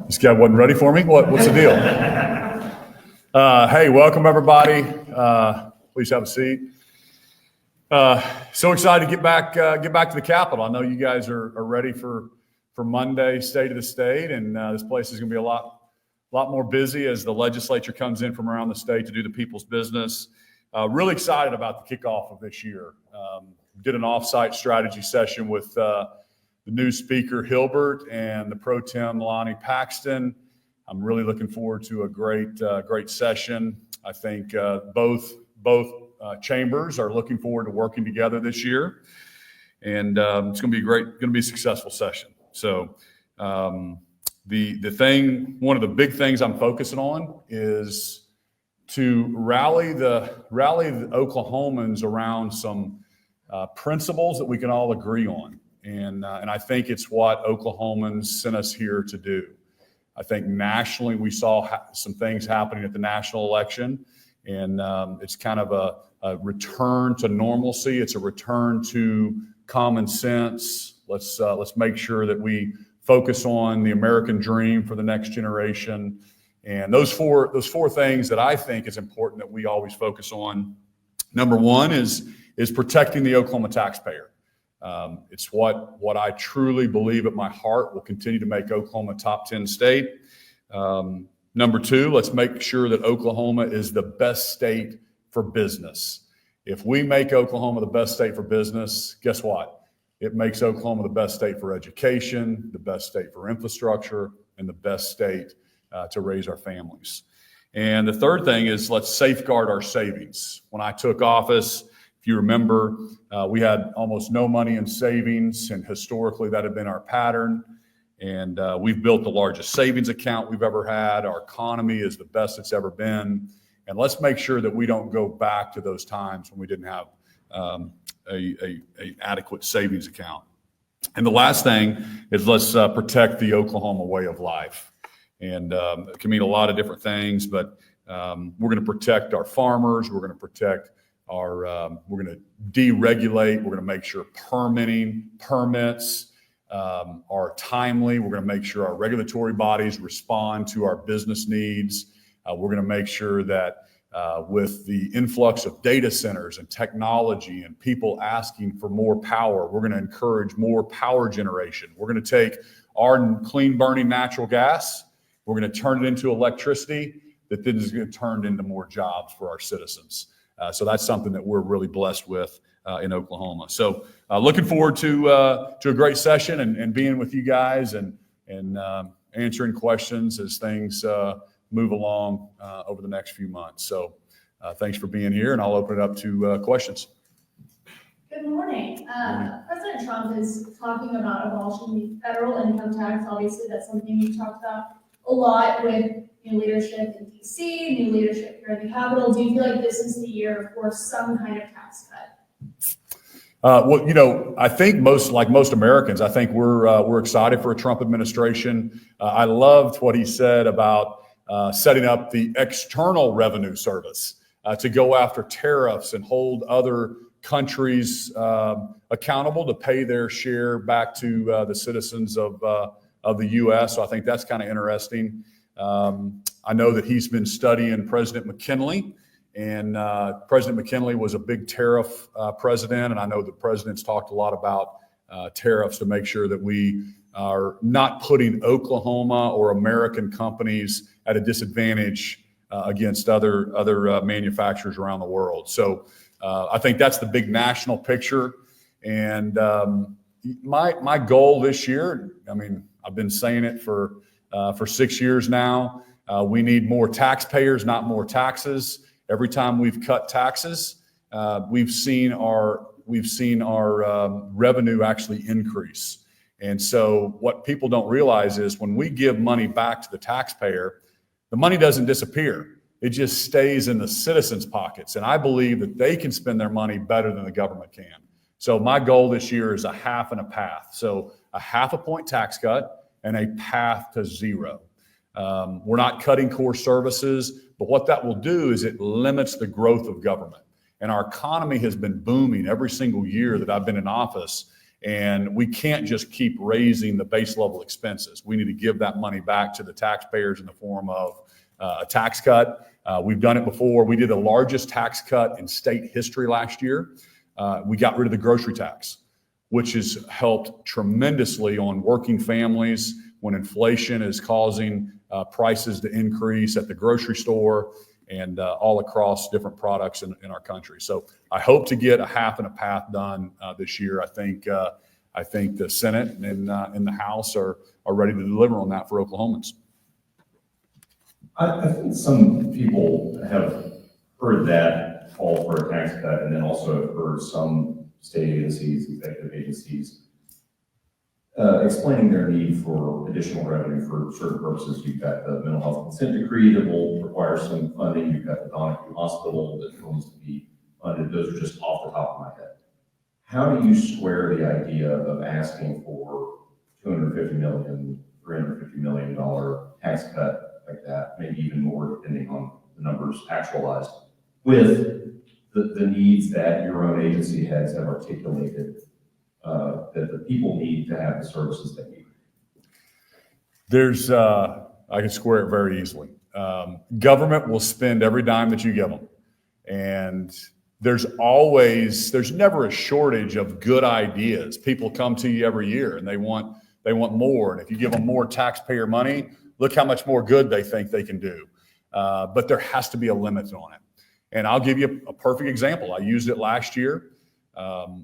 This guy wasn't ready for me? What's the deal? Hey, welcome everybody. Please have a seat. So excited to get back to the Capitol. I know you guys are ready for Monday, State of the State, and this place is going to be a lot more busy as the legislature comes in from around the state to do the people's business. Really excited about the kickoff of this year. Did an off-site strategy session with the new speaker Hilbert and the pro tem Lonnie Paxton. I'm really looking forward to a great session. I think both chambers are looking forward to working together this year, and it's going to be a successful session. So one of the big things I'm focusing on is to rally the Oklahomans around some principles that we can all agree on. And I think it's what Oklahomans sent us here to do. I think nationally we saw some things happening at the national election, and it's kind of a return to normalcy. It's a return to common sense. Let's make sure that we focus on the American dream for the next generation. And those four things that I think is important that we always focus on. Number one is protecting the Oklahoma taxpayer. It's what I truly believe at my heart will continue to make Oklahoma a top 10 state. Number two, let's make sure that Oklahoma is the best state for business. If we make Oklahoma the best state for business, guess what? It makes Oklahoma the best state for education, the best state for infrastructure, and the best state to raise our families. And the third thing is let's safeguard our savings. When I took office, if you remember, we had almost no money in savings, and historically that had been our pattern. And we've built the largest savings account we've ever had. Our economy is the best it's ever been. And let's make sure that we don't go back to those times when we didn't have an adequate savings account. And the last thing is let's protect the Oklahoma way of life. And it can mean a lot of different things, but we're going to protect our farmers. We're going to protect we're going to deregulate. We're going to make sure permits are timely. We're going to make sure our regulatory bodies respond to our business needs. We're going to make sure that with the influx of data centers and technology and people asking for more power, we're going to encourage more power generation. We're going to take our clean burning natural gas. We're going to turn it into electricity that then is going to turn into more jobs for our citizens. So that's something that we're really blessed with in Oklahoma. So looking forward to a great session and being with you guys and answering questions as things move along over the next few months. So thanks for being here, and I'll open it up to questions. Good morning. President Trump is talking about abolishing the federal income tax. Obviously, that's something you've talked about a lot with new leadership in D.C., new leadership here in the Capitol. Do you feel like this is the year for some kind of tax cut? Well, I think most Americans, I think we're excited for a Trump administration. I loved what he said about setting up the External Revenue Service to go after tariffs and hold other countries accountable to pay their share back to the citizens of the U.S. So I think that's kind of interesting. I know that he's been studying President McKinley, and President McKinley was a big tariff president, and I know the president's talked a lot about tariffs to make sure that we are not putting Oklahoma or American companies at a disadvantage against other manufacturers around the world. So I think that's the big national picture. And my goal this year, I mean, I've been saying it for 6 years now. We need more taxpayers, not more taxes. Every time we've cut taxes, we've seen our revenue actually increase. And so what people don't realize is when we give money back to the taxpayer, the money doesn't disappear. It just stays in the citizens' pockets. And I believe that they can spend their money better than the government can. So my goal this year is a half and a path. So a half a point tax cut and a path to zero. We're not cutting core services, but what that will do is it limits the growth of government. And our economy has been booming every single year that I've been in office. And we can't just keep raising the base level expenses. We need to give that money back to the taxpayers in the form of a tax cut. We've done it before. We did the largest tax cut in state history last year. We got rid of the grocery tax, which has helped tremendously on working families when inflation is causing prices to increase at the grocery store and all across different products in our country. So I hope to get a half and a path done this year. I think the Senate and the House are ready to deliver on that for Oklahomans. I think some people have heard that call for a tax cut, and then also have heard some state agencies, executive agencies, explaining their need for additional revenue for certain purposes. You've got the mental health consent decree that will require some funding. You've got the Donahue Hospital that needs to be funded. Those are just off the top of my head. How do you square the idea of asking for $250 million, $350 million tax cut like that, maybe even more depending on the numbers actualized, with the needs that your own agency heads have articulated that the people need to have the services they need? I can square it very easily. Government will spend every dime that you give them. And there's never a shortage of good ideas. People come to you every year and they want more. And if you give them more taxpayer money, look how much more good they think they can do. But there has to be a limit on it. And I'll give you a perfect example. I used it last year.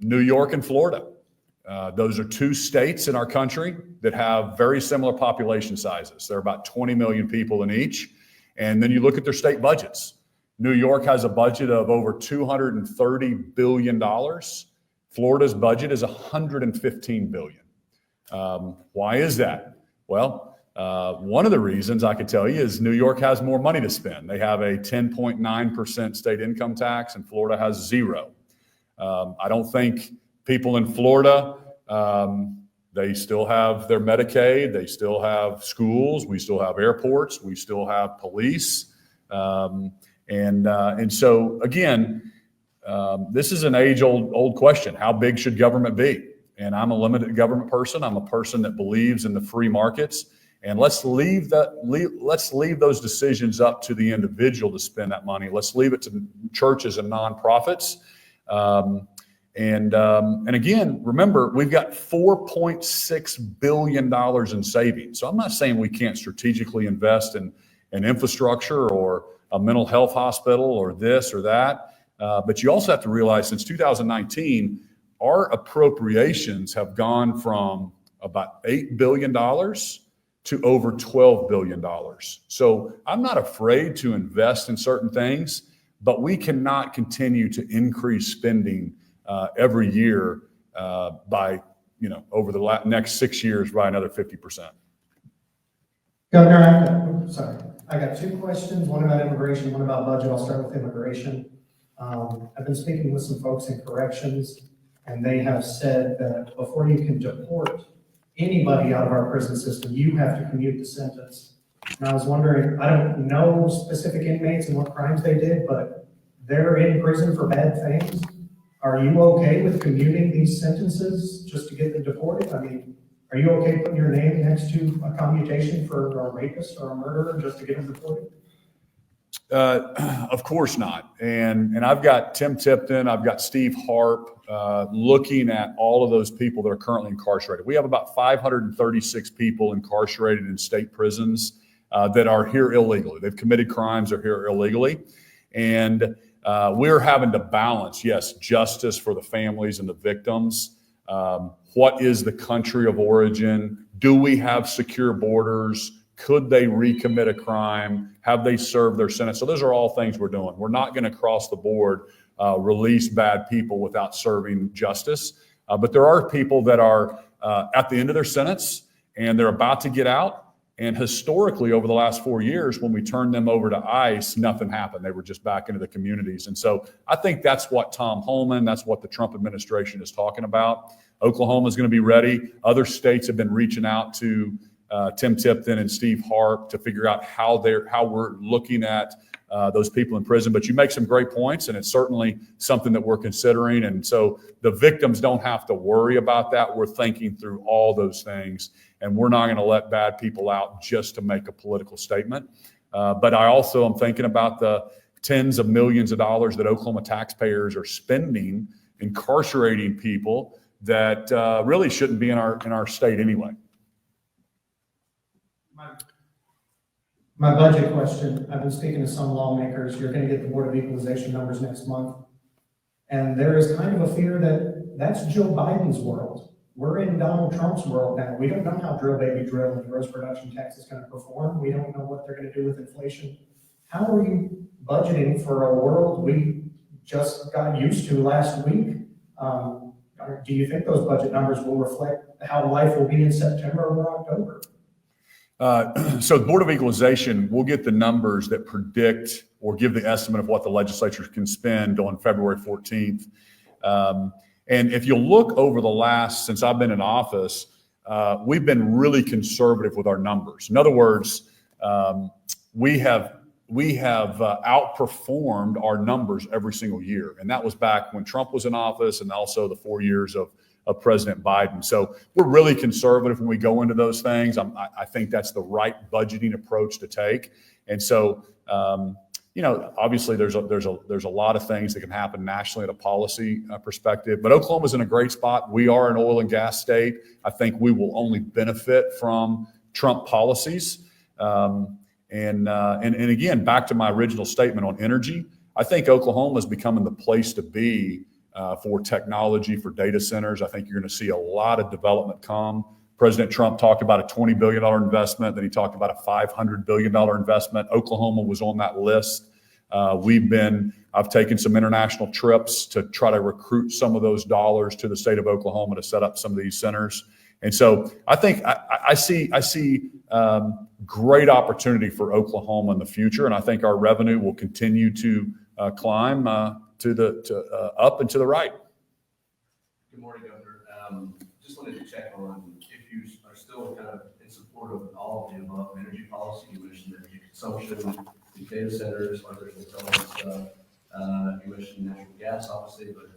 New York and Florida. Those are two states in our country that have very similar population sizes. There are about 20 million people in each. And then you look at their state budgets. New York has a budget of over $230 billion. Florida's budget is $115 billion. Why is that? Well, one of the reasons I could tell you is New York has more money to spend. They have a 10.9% state income tax, and Florida has 0. I don't think people in Florida, they still have their Medicaid, they still have schools, we still have airports, we still have police. And so again, this is an age-old question. How big should government be? And I'm a limited government person. I'm a person that believes in the free markets. And let's leave those decisions up to the individual to spend that money. Let's leave it to churches and nonprofits. And again, remember, we've got $4.6 billion in savings. So I'm not saying we can't strategically invest in infrastructure or a mental health hospital or this or that. But you also have to realize since 2019, our appropriations have gone from about $8 billion to over $12 billion. So I'm not afraid to invest in certain things, but we cannot continue to increase spending every year by, over the next 6 years by another 50%. Governor, I got 2 questions, one about immigration, one about budget. I'll start with immigration. I've been speaking with some folks in corrections, and they have said that before you can deport anybody out of our prison system, you have to commute the sentence. And I was wondering, I don't know specific inmates and what crimes they did, but they're in prison for bad things. Are you okay with commuting these sentences just to get them deported? I mean, are you okay putting your name next to a commutation for a rapist or a murderer just to get them deported? Of course not. And I've got Tim Tipton, I've got Steve Harp looking at all of those people that are currently incarcerated. We have about 536 people incarcerated in state prisons that are here illegally. They've committed crimes, are here illegally. And we're having to balance, yes, justice for the families and the victims. What is the country of origin? Do we have secure borders? Could they recommit a crime? Have they served their sentence? So those are all things we're doing. We're not going to cross the board release bad people without serving justice. But there are people that are at the end of their sentence and they're about to get out. And historically, over the last 4 years, when we turned them over to ICE, nothing happened. They were just back into the communities. And so I think that's what Tom Holman, that's what the Trump administration is talking about. Oklahoma is going to be ready. Other states have been reaching out to Tim Tipton and Steve Harp to figure out how we're looking at those people in prison. But you make some great points, and it's certainly something that we're considering. And so the victims don't have to worry about that. We're thinking through all those things, and we're not going to let bad people out just to make a political statement. But I also am thinking about the tens of millions of dollars that Oklahoma taxpayers are spending incarcerating people that really shouldn't be in our state anyway. My budget question, I've been speaking to some lawmakers, you're gonna get the Board of Equalization numbers next month. And there is kind of a fear that that's Joe Biden's world. We're in Donald Trump's world now. We don't know how drill baby drill and the gross production tax is gonna perform. We don't know what they're gonna do with inflation. How are you budgeting for a world we just got used to last week? Do you think those budget numbers will reflect how life will be in September or October? So the Board of Equalization will get the numbers that predict or give the estimate of what the legislature can spend on February 14th. And if you look over the since I've been in office, we've been really conservative with our numbers. In other words, we have outperformed our numbers every single year. And that was back when Trump was in office and also the 4 years of President Biden. So we're really conservative when we go into those things. I think that's the right budgeting approach to take. And so, obviously there's a lot of things that can happen nationally at a policy perspective, but Oklahoma's in a great spot. We are an oil and gas state. I think we will only benefit from Trump policies. And again, back to my original statement on energy, I think Oklahoma is becoming the place to be for technology, for data centers. I think you're going to see a lot of development come. President Trump talked about a $20 billion investment. Then he talked about a $500 billion investment. Oklahoma was on that list. I've taken some international trips to try to recruit some of those dollars to the state of Oklahoma to set up some of these centers. And so I think I see great opportunity for Oklahoma in the future, and I think our revenue will continue to climb up and to the right. Good morning, Governor. Just wanted to check on if you are still kind of in support of all of the above energy policy. You mentioned energy consumption, the data centers, artificial intelligence stuff. You mentioned natural gas, obviously, but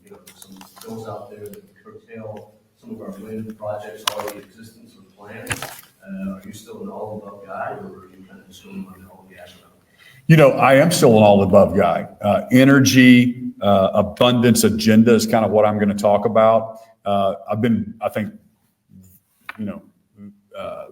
there's some bills out there that curtail some of our wind projects already in existence or planned. Are you still an all above guy, or are you kind of just going on the all gas route? I am still an all above guy. Energy abundance agenda is kind of what I'm going to talk about. I've been, I think,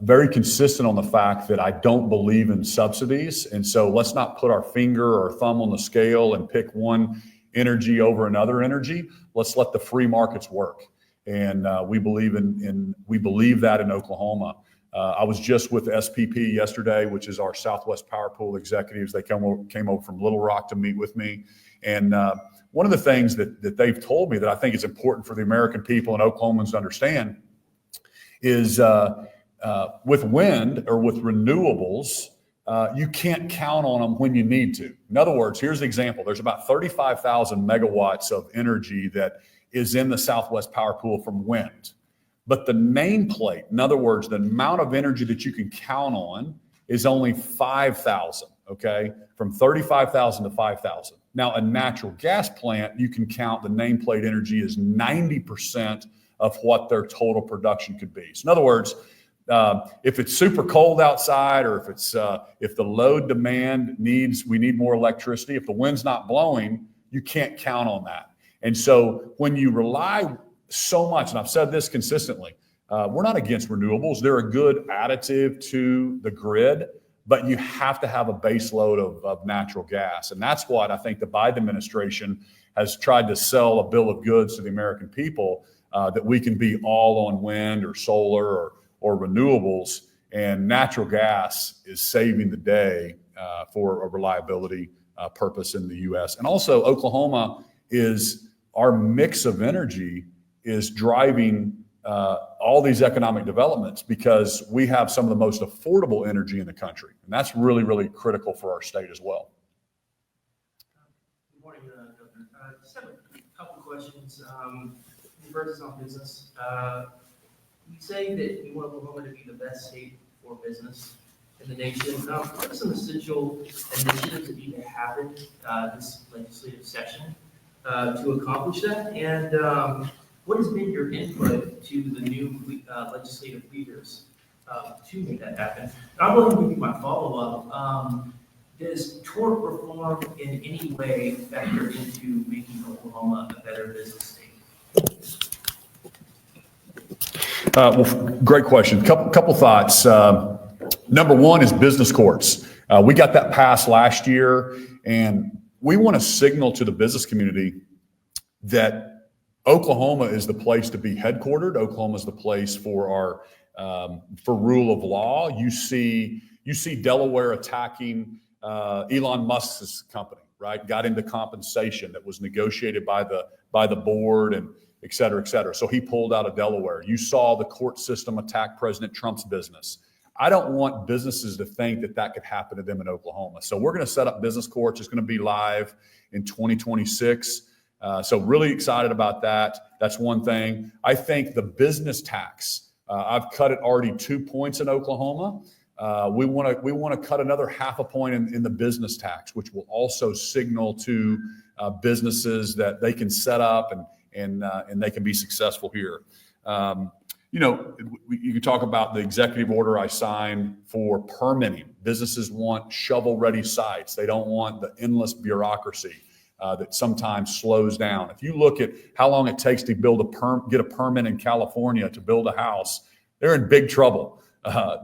very consistent on the fact that I don't believe in subsidies. And so let's not put our finger or thumb on the scale and pick one energy over another energy. Let's let the free markets work. And we believe that in Oklahoma. I was just with SPP yesterday, which is our Southwest Power Pool executives. They came over from Little Rock to meet with me. And one of the things that they've told me that I think is important for the American people and Oklahomans to understand is with wind or with renewables, you can't count on them when you need to. In other words, here's the example. There's about 35,000 megawatts of energy that is in the Southwest Power Pool from wind. But the nameplate, in other words, the amount of energy that you can count on is only 5,000, okay? From 35,000 to 5,000. Now, a natural gas plant, you can count the nameplate energy is 90% of what their total production could be. So in other words, if it's super cold outside, or if the load demand we need more electricity, if the wind's not blowing, you can't count on that. And so when you rely so much, and I've said this consistently, we're not against renewables. They're a good additive to the grid, but you have to have a base load of natural gas. And that's what I think the Biden administration has tried to sell a bill of goods to the American people, that we can be all on wind or solar or renewables, and natural gas is saving the day for a reliability purpose in the U.S. And also Oklahoma our mix of energy is driving all these economic developments because we have some of the most affordable energy in the country. And that's really, really critical for our state as well. Good morning, Governor. Just have a couple questions. Versus on business. You say that you want Oklahoma to be the best state for business in the nation. What are some essential initiatives that need to happen this legislative session to accomplish that? And what has been your input to the new legislative leaders to make that happen? And I'm going to give you my follow-up. Does tort reform in any way factor into making Oklahoma a better business state? Well, great question. Couple thoughts. Number one is business courts. We got that passed last year, and we want to signal to the business community that Oklahoma is the place to be headquartered. Oklahoma is the place for our for rule of law. You see Delaware attacking Elon Musk's company, right? Got into compensation that was negotiated by the board and et cetera, et cetera. So he pulled out of Delaware. You saw the court system attack President Trump's business. I don't want businesses to think that that could happen to them in Oklahoma. So we're going to set up business courts. It's going to be live in 2026. So really excited about that. That's one thing. I think the business tax, I've cut it already 2 points in Oklahoma. We want to cut another 0.5 point in the business tax, which will also signal to businesses that they can set up and they can be successful here. You can talk about the executive order I signed for permitting. Businesses want shovel-ready sites. They don't want the endless bureaucracy that sometimes slows down. If you look at how long it takes to get a permit in California to build a house, they're in big trouble.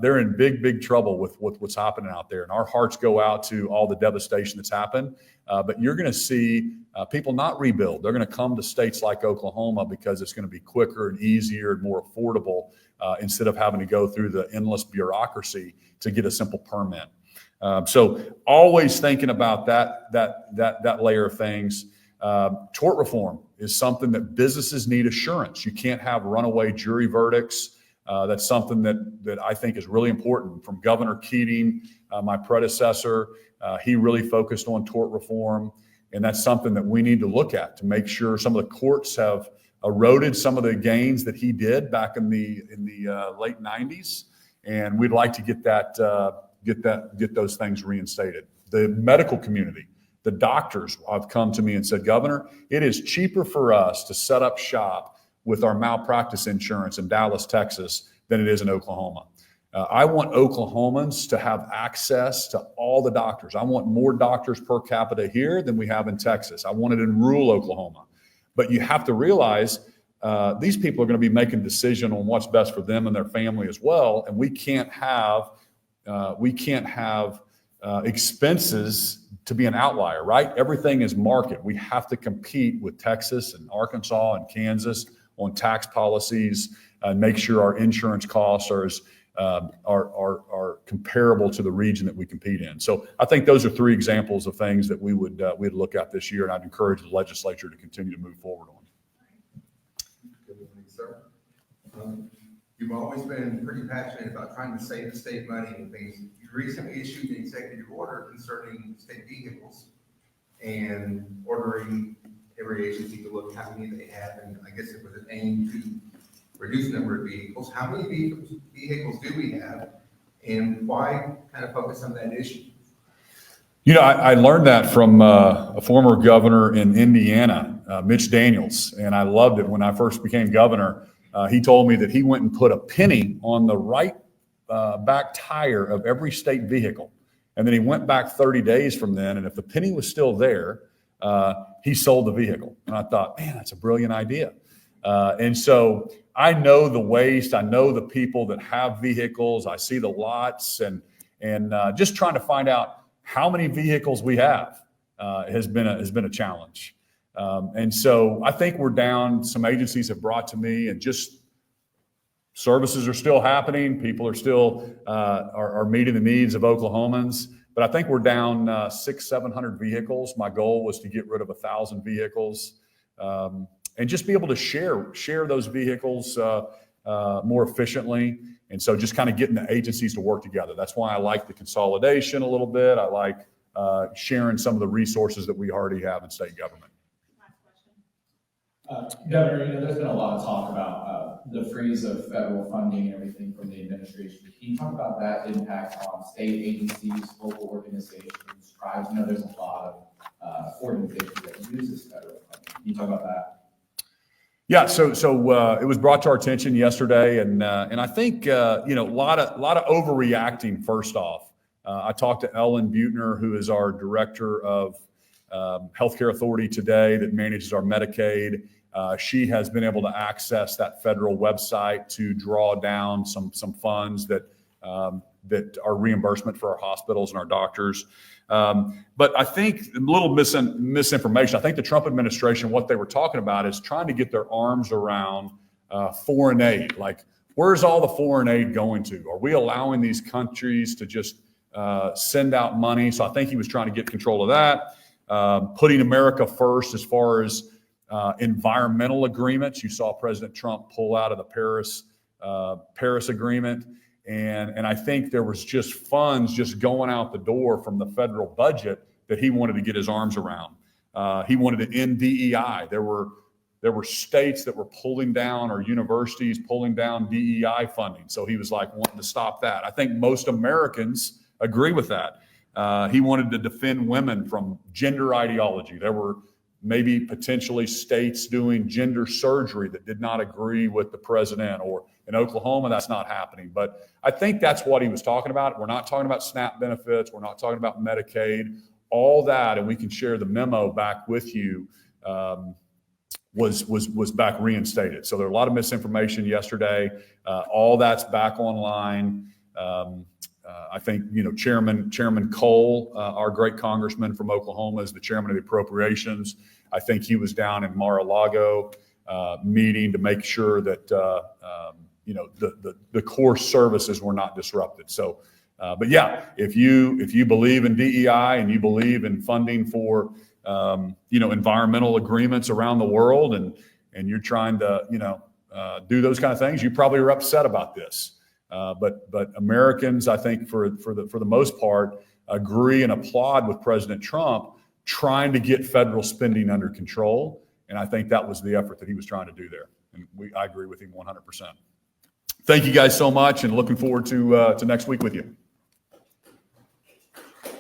They're in big trouble with what's happening out there. And our hearts go out to all the devastation that's happened. But you're going to see people not rebuild. They're going to come to states like Oklahoma because it's going to be quicker and easier and more affordable instead of having to go through the endless bureaucracy to get a simple permit. So always thinking about that layer of things. Tort reform is something that businesses need assurance. You can't have runaway jury verdicts. That's something that I think is really important. From Governor Keating, my predecessor, he really focused on tort reform, and that's something that we need to look at to make sure some of the courts have eroded some of the gains that he did back in the late 90s, and we'd like to get those things reinstated. The medical community, the doctors have come to me and said, Governor, it is cheaper for us to set up shop with our malpractice insurance in Dallas, Texas, than it is in Oklahoma. I want Oklahomans to have access to all the doctors. I want more doctors per capita here than we have in Texas. I want it in rural Oklahoma. But you have to realize these people are going to be making a decision on what's best for them and their family as well. And we can't have expenses to be an outlier, right? Everything is market. We have to compete with Texas and Arkansas and Kansas on tax policies and make sure our insurance costs are comparable to the region that we compete in. So I think those are 3 examples of things that we'd look at this year, and I'd encourage the legislature to continue to move forward on. Good morning, sir. You've always been pretty passionate about trying to save the state money and things. You recently issued an executive order concerning state vehicles and ordering every agency to look how many they have, and I guess it was an aim to reduce the number of vehicles. How many vehicles do we have, and why kind of focus on that issue? I learned that from a former governor in Indiana, Mitch Daniels, and I loved it when I first became governor. He told me that he went and put a penny on the right back tire of every state vehicle. And then he went back 30 days from then, and if the penny was still there, he sold the vehicle. And I thought, man, that's a brilliant idea. And so I know the waste. I know the people that have vehicles. I see the lots, and just trying to find out how many vehicles we have has been a challenge. And so I think we're down. Some agencies have brought to me, and just services are still happening. People are still are meeting the needs of Oklahomans. But I think we're down 600-700 vehicles. My goal was to get rid of 1,000 vehicles. And just be able to share those vehicles more efficiently. And so just kind of getting the agencies to work together. That's why I like the consolidation a little bit. I like sharing some of the resources that we already have in state government. Last question. Governor, there's been a lot of talk about the freeze of federal funding and everything from the administration. Can you talk about that impact on state agencies, local organizations, tribes? There's a lot of organizations that use this federal funding. Can you talk about that? Yeah, so it was brought to our attention yesterday, and I think a lot of overreacting. First off, I talked to Ellen Butner, who is our director of Healthcare Authority today, that manages our Medicaid. She has been able to access that federal website to draw down some funds that are reimbursement for our hospitals and our doctors. But I think a little misinformation. I think the Trump administration, what they were talking about is trying to get their arms around foreign aid. Like, where's all the foreign aid going to? Are we allowing these countries to just send out money? So I think he was trying to get control of that, putting America first as far as environmental agreements. You saw President Trump pull out of the Paris Agreement. And I think there was just funds just going out the door from the federal budget that he wanted to get his arms around. He wanted to end DEI. There were states that were pulling down, or universities pulling down DEI funding. So he was like wanting to stop that. I think most Americans agree with that. He wanted to defend women from gender ideology. There were maybe potentially states doing gender surgery that did not agree with the president, or in Oklahoma, that's not happening. But I think that's what he was talking about. We're not talking about SNAP benefits. We're not talking about Medicaid. All that, and we can share the memo back with you, was back reinstated. So there were a lot of misinformation yesterday. All that's back online. I think, Chairman Cole, our great congressman from Oklahoma, is the chairman of the appropriations. I think he was down in Mar-a-Lago meeting to make sure that the core services were not disrupted. So, but yeah, if you believe in DEI and you believe in funding for environmental agreements around the world, and you're trying to do those kind of things, you probably are upset about this. But Americans, I think for the most part, agree and applaud with President Trump trying to get federal spending under control. And I think that was the effort that he was trying to do there. And I agree with him 100%. Thank you guys so much, and looking forward to next week with you.